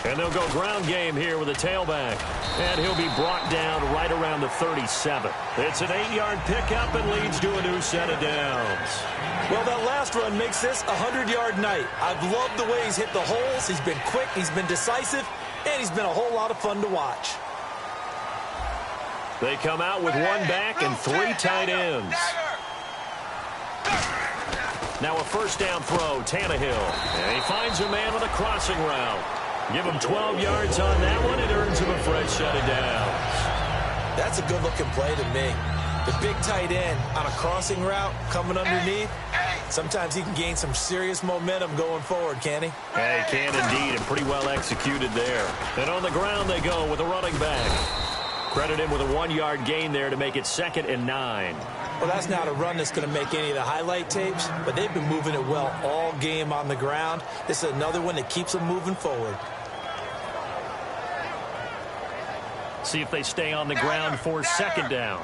And they'll go ground game here with a tailback. And he'll be brought down right around the 37. It's an 8-yard pickup and leads to a new set of downs. Well, that last run makes this a 100-yard night. I've loved the way he's hit the holes. He's been quick, he's been decisive, and he's been a whole lot of fun to watch. They come out with 1 back and 3 tight ends. Now a 1st down throw, Tannehill. And he finds a man on a crossing route. Give him 12 yards on that one. It earns him a fresh set of downs. That's a good-looking play to me. The big tight end on a crossing route coming underneath. Sometimes he can gain some serious momentum going forward, can he? Yeah, he can indeed, and pretty well executed there. And on the ground they go with a running back. Credit him with a 1-yard gain there to make it 2nd and 9. Well, that's not a run that's going to make any of the highlight tapes, but they've been moving it well all game on the ground. This is another one that keeps them moving forward. See if they stay on the ground for 2nd down.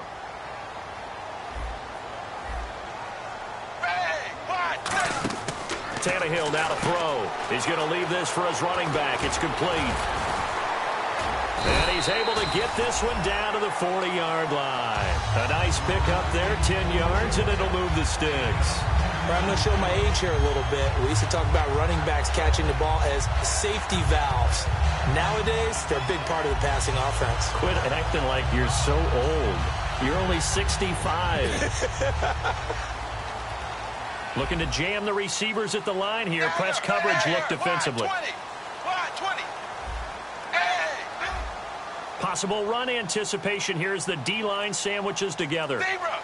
Tannehill now to throw. He's going to leave this for his running back. It's complete. And he's able to get this one down to the 40-yard line. A nice pickup there, 10 yards, and it'll move the sticks. I'm going to show my age here a little bit. We used to talk about running backs catching the ball as safety valves. Nowadays, they're a big part of the passing offense. Quit acting like you're so old. You're only 65. Looking to jam the receivers at the line here. Press coverage look defensively. Possible run anticipation here as the D-line sandwiches together. Zebra.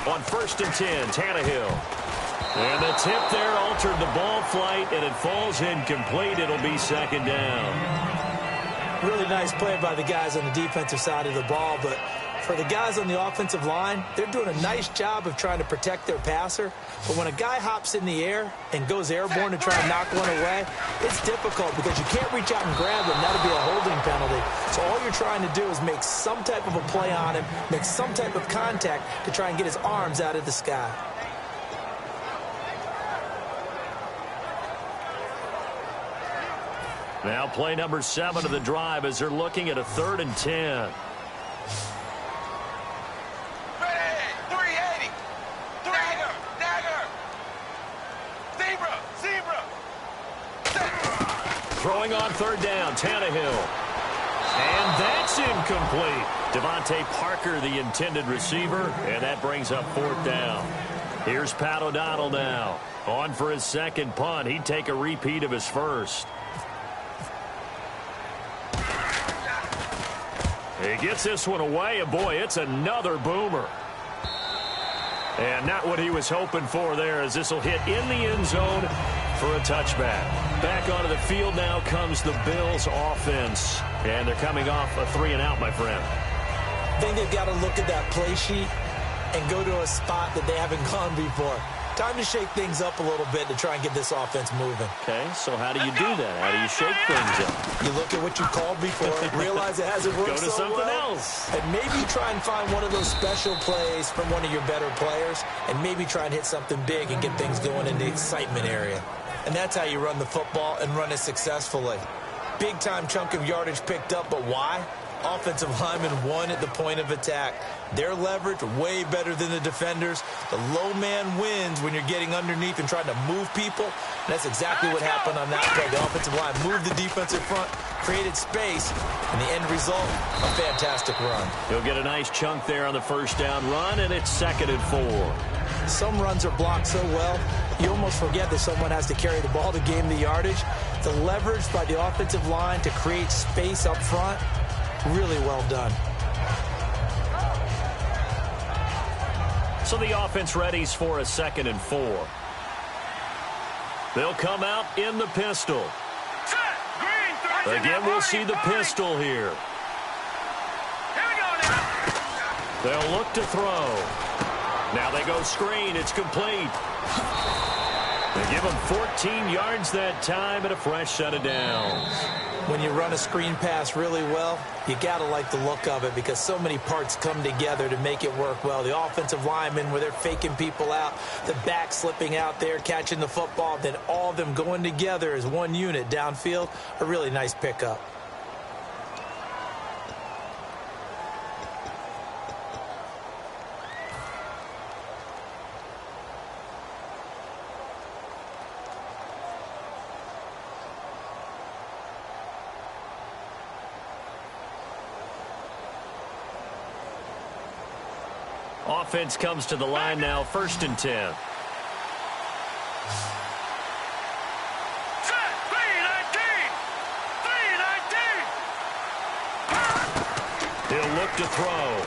On 1st and 10, Tannehill. And the tip there altered the ball flight, and it falls incomplete. It'll be 2nd down. Really nice play by the guys on the defensive side of the ball, but for the guys on the offensive line, they're doing a nice job of trying to protect their passer. But when a guy hops in the air and goes airborne to try and knock one away, it's difficult because you can't reach out and grab him. That'll be a holding penalty. So all you're trying to do is make some type of a play on him, make some type of contact to try and get his arms out of the sky. Now play number 7 of the drive as they're looking at a 3rd and 10. Throwing on 3rd down, Tannehill. And that's incomplete. Devontae Parker, the intended receiver, and that brings up 4th down. Here's Pat O'Donnell now. On for his 2nd punt. He'd take a repeat of his 1st. He gets this one away, and boy, it's another boomer. And not what he was hoping for there, as this will hit in the end zone for a touchback. Back onto the field now comes the Bills offense. And they're coming off a 3-and-out, my friend. I think they've got to look at that play sheet and go to a spot that they haven't gone before. Time to shake things up a little bit to try and get this offense moving. Okay, so how do you do that? How do you shake things up? You look at what you called before, realize it hasn't worked Go to so something well, else. and maybe try and find one of those special plays from one of your better players, and maybe try and hit something big and get things going in the excitement area. And that's how you run the football and run it successfully. Big-time chunk of yardage picked up, but why? offensive linemen won at the point of attack. Their leverage way better than the defenders. The low man wins when you're getting underneath and trying to move people. And that's exactly what happened on that play. The offensive line moved the defensive front, created space, and the end result, a fantastic run. He'll get a nice chunk there on the first down run, and it's 2nd and 4. Some runs are blocked so well, you almost forget that someone has to carry the ball to gain the yardage. The leverage by the offensive line to create space up front, really well done. So the offense readies for a 2nd and 4. They'll come out in the pistol. Again, we'll see the pistol here. Here we go now. They'll look to throw. Now they go screen. It's complete. They give him 14 yards that time and a fresh set of downs. When you run a screen pass really well, you got to like the look of it because so many parts come together to make it work well. The offensive linemen, where they're faking people out, the back slipping out there, catching the football, then all of them going together as one unit downfield, a really nice pickup. Offense comes to the line now, 1st and 10. He'll look to throw.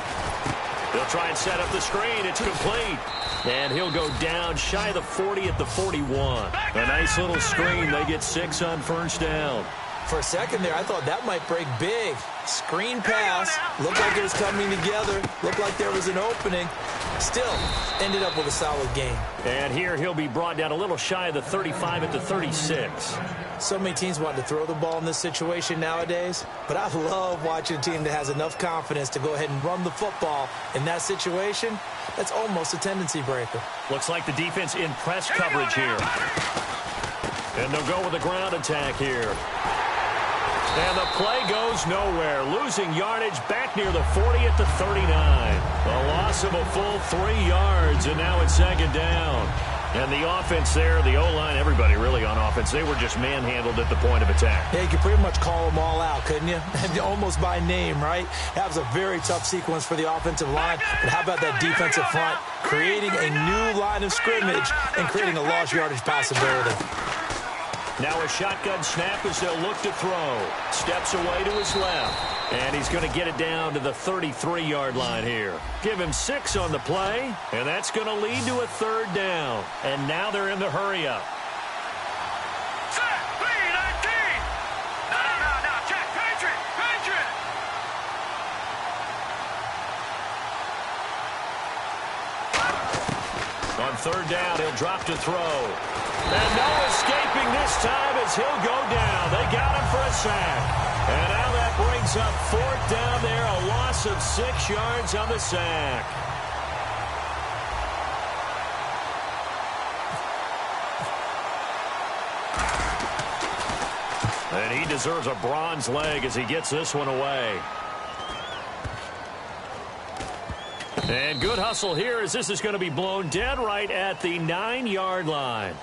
He'll try and set up the screen. It's complete. And he'll go down shy of the 40 at the 41. A nice little screen. They get 6 on first down. For a second there, I thought that might break big. Screen pass. Looked like it was coming together. Looked like there was an opening. Still, ended up with a solid game. And here he'll be brought down a little shy of the 35 at the 36. So many teams want to throw the ball in this situation nowadays, but I love watching a team that has enough confidence to go ahead and run the football. In that situation, that's almost a tendency breaker. Looks like the defense in press coverage here. And they'll go with a ground attack here. And the play goes nowhere. Losing yardage back near the 40 at the 39. A loss of a full 3 yards, and now it's 2nd down. And the offense there, the O-line, everybody really on offense, they were just manhandled at the point of attack. Yeah, you could pretty much call them all out, couldn't you? Almost by name, right? That was a very tough sequence for the offensive line. But how about that defensive front creating a new line of scrimmage and creating a lost yardage possibility? Now a shotgun snap as they'll look to throw. Steps away to his left. And he's going to get it down to the 33-yard line here. Give him 6 on the play, and that's going to lead to a 3rd down. And now they're in the hurry-up. On 3rd down, he'll drop to throw. And no escaping this time as he'll go down. They got him for a sack. And now that brings up 4th down there, a loss of 6 yards on the sack. And he deserves a bronze leg as he gets this one away. And good hustle here as this is going to be blown dead right at the 9-yard line.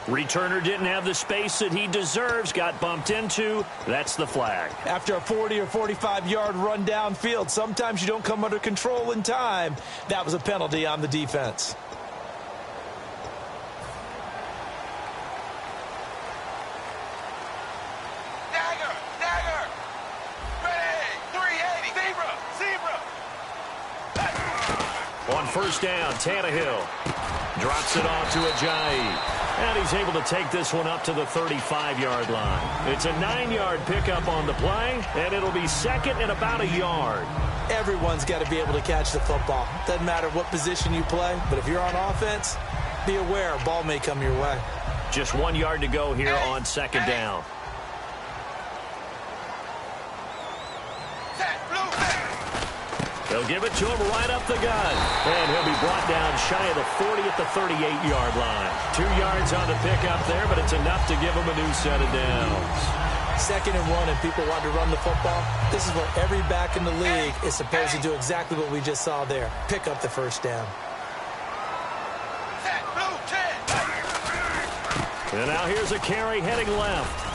Returner didn't have the space that he deserves, got bumped into. That's the flag. After a 40 or 45-yard run downfield, sometimes you don't come under control in time. That was a penalty on the defense. Dagger! Ready! 380! Zebra! On 1st down, Tannehill drops it off to Ajayi. And he's able to take this one up to the 35-yard line. It's a 9-yard pickup on the play, and it'll be 2nd and about a yard. Everyone's got to be able to catch the football. Doesn't matter what position you play, but if you're on offense, be aware a ball may come your way. Just 1 yard to go here on 2nd down. They'll give it to him right up the gut. And he'll be brought down shy of the 40 at the 38-yard line. 2 yards on the pickup there, but it's enough to give him a new set of downs. 2nd and 1 and people want to run the football, this is what every back in the league is supposed to do, exactly what we just saw there. Pick up the first down. And now here's a carry heading left.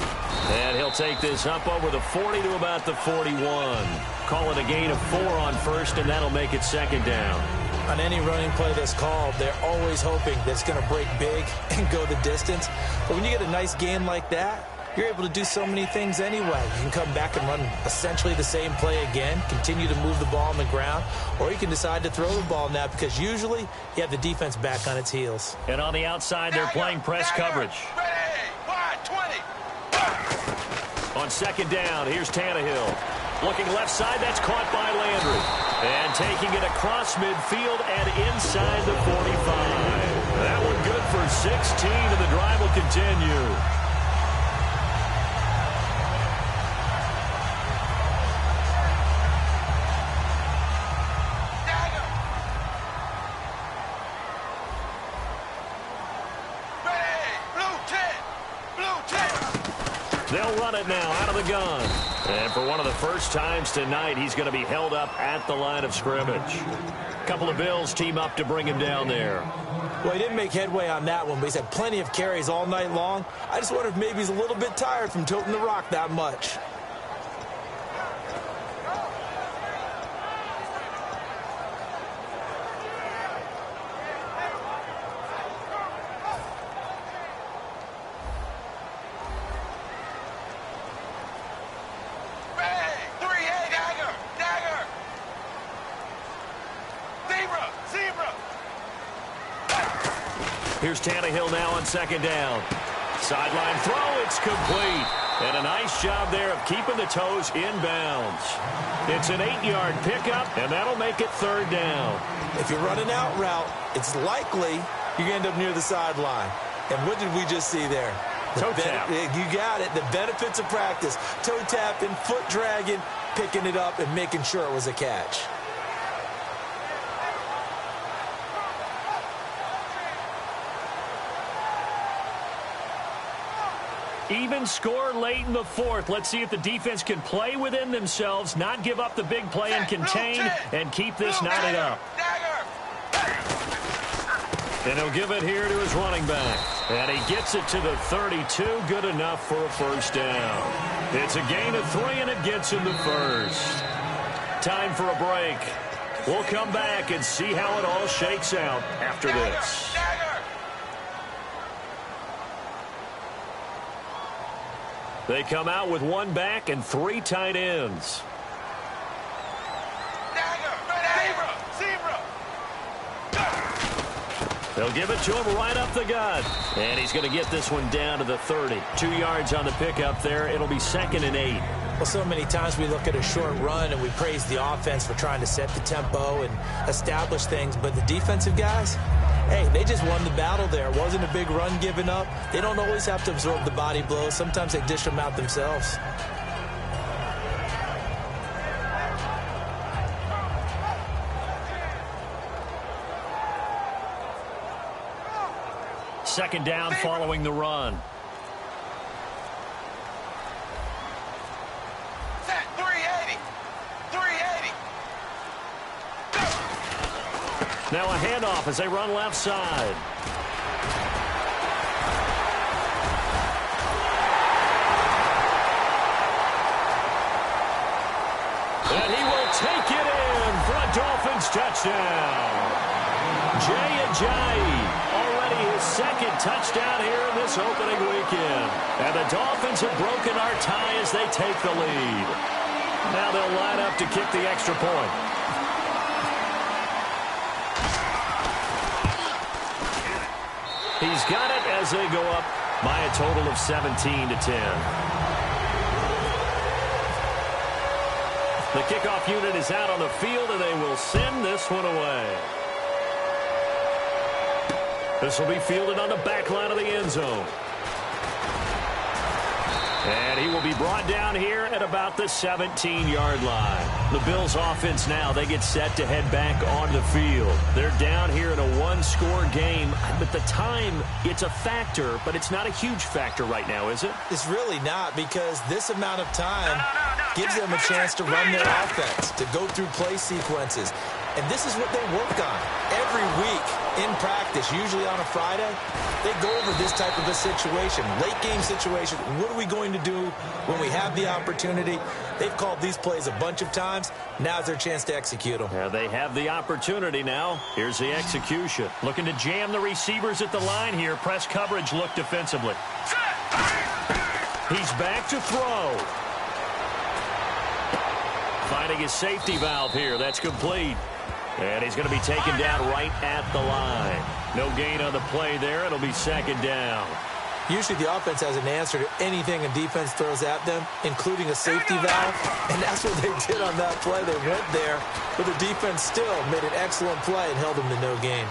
And he'll take this up over the 40 to about the 41. Call it a gain of 4 on first, and that'll make it 2nd down. On any running play that's called, they're always hoping that it's going to break big and go the distance. But when you get a nice gain like that, you're able to do so many things anyway. You can come back and run essentially the same play again, continue to move the ball on the ground, or you can decide to throw the ball now because usually you have the defense back on its heels. And on the outside, they're playing press coverage. On 2nd down, here's Tannehill. Looking left side, that's caught by Landry. And taking it across midfield and inside the 45. That one good for 16, and the drive will continue. They'll run it now out of the gun. And for one of the first times tonight, he's going to be held up at the line of scrimmage. A couple of Bills team up to bring him down there. Well, he didn't make headway on that one, but he's had plenty of carries all night long. I just wonder if maybe he's a little bit tired from toting the rock that much. Here's Tannehill now on 2nd down. Sideline throw, it's complete. And a nice job there of keeping the toes inbounds. It's an 8-yard pickup, and that'll make it 3rd down. If you're running out route, it's likely you're going to end up near the sideline. And what did we just see there? Toe tap. You got it. The benefits of practice. Toe tapping, foot dragging, picking it up, and making sure it was a catch. Even score late in the 4th. Let's see if the defense can play within themselves, not give up the big play and contain, and keep this knotted up. And he'll give it here to his running back. And he gets it to the 32. Good enough for a first down. It's a gain of 3, and it gets him the first. Time for a break. We'll come back and see how it all shakes out after this. They come out with 1 back and 3 tight ends. They'll give it to him right up the gut. And he's going to get this one down to the 30. 2 yards on the pickup there. It'll be 2nd and 8. Well, so many times we look at a short run and we praise the offense for trying to set the tempo and establish things. But the defensive guys, hey, they just won the battle there. It wasn't a big run given up. They don't always have to absorb the body blows. Sometimes they dish them out themselves. Second down following the run. Now a handoff as they run left side. And he will take it in for a Dolphins touchdown. Jay Ajayi, already his 2nd touchdown here in this opening weekend. And the Dolphins have broken our tie as they take the lead. Now they'll line up to kick the extra point. He's got it as they go up by a total of 17-10. The kickoff unit is out on the field, and they will send this one away. This will be fielded on the back line of the end zone. And he will be brought down here at about the 17-yard line. The Bills offense now, they get set to head back on the field. They're down here in a one-score game. But the time, it's a factor, but it's not a huge factor right now, is it? It's really not, because this amount of time gives them a chance to run their offense, to go through play sequences. And this is what they work on every week in practice, usually on a Friday. They go over this type of a situation, late game situation. What are we going to do when we have the opportunity? They've called these plays a bunch of times. Now's their chance to execute them. Yeah, they have the opportunity now. Here's the execution. Looking to jam the receivers at the line here. Press coverage look defensively. He's back to throw. Finding his safety valve here. That's complete. And he's going to be taken down right at the line. No gain on the play there. It'll be second down. Usually the offense has an answer to anything a defense throws at them, including a safety valve. And that's what they did on that play. They went there, but the defense still made an excellent play and held them to no gain.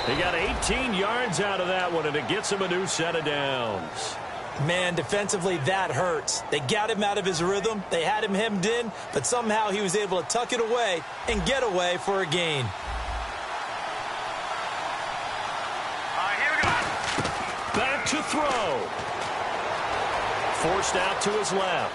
He got 18 yards out of that one, and it gets him a new set of downs. Man, defensively, that hurts. They got him out of his rhythm. They had him hemmed in, but somehow he was able to tuck it away and get away for a gain. All right, here we go. Back to throw. Forced out to his left.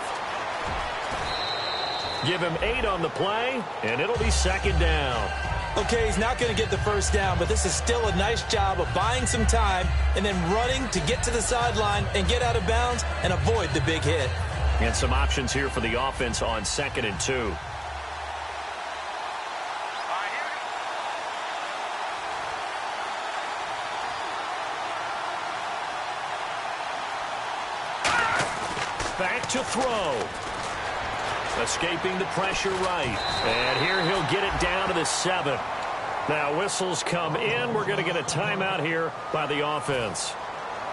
Give him 8 on the play, and it'll be second down. Okay, he's not going to get the first down, but this is still a nice job of buying some time and then running to get to the sideline and get out of bounds and avoid the big hit. And some options here for the offense on 2nd and 2. All right, here we go. Back to throw. Escaping the pressure right. And here he'll get it down to the 7. Now whistles come in. We're going to get a timeout here by the offense.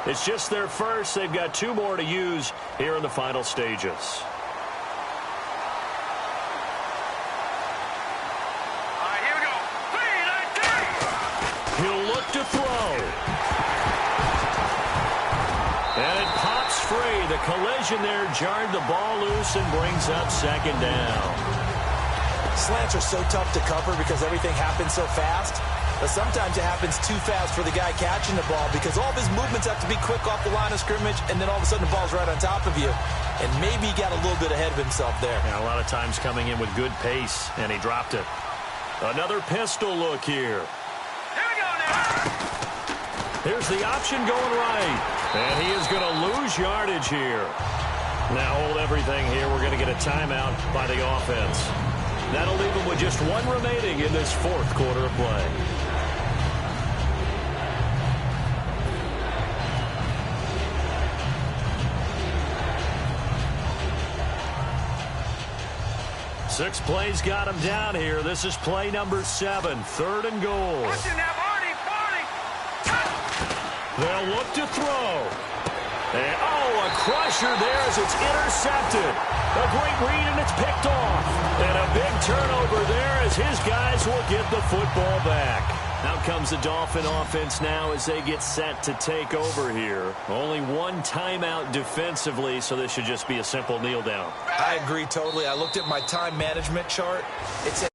It's just their first. They've got 2 more to use here in the final stages. All right, here we go. 3, 9, 10. He'll look to throw. And it pops free. The collision there jarred the ball loose and brings up second down. Slants are so tough to cover because everything happens so fast. But sometimes it happens too fast for the guy catching the ball because all of his movements have to be quick off the line of scrimmage, and then all of a sudden the ball's right on top of you. And maybe he got a little bit ahead of himself there. Yeah, a lot of times coming in with good pace, and he dropped it. Another pistol look here. Here we go now. Here's the option going right. And he is going to lose yardage here. Now hold everything here. We're going to get a timeout by the offense. That'll leave him with just 1 remaining in this 4th quarter of play. Six plays got him down here. This is play number 7, 3rd and goal. Watch it now, Barney. They'll look to throw. And, a crusher there as it's intercepted. A great read, and it's picked off. And a big turnover there as his guys will get the football back. Out comes the Dolphin offense now as they get set to take over here. Only 1 timeout defensively, so this should just be a simple kneel down. I agree totally. I looked at my time management chart. It said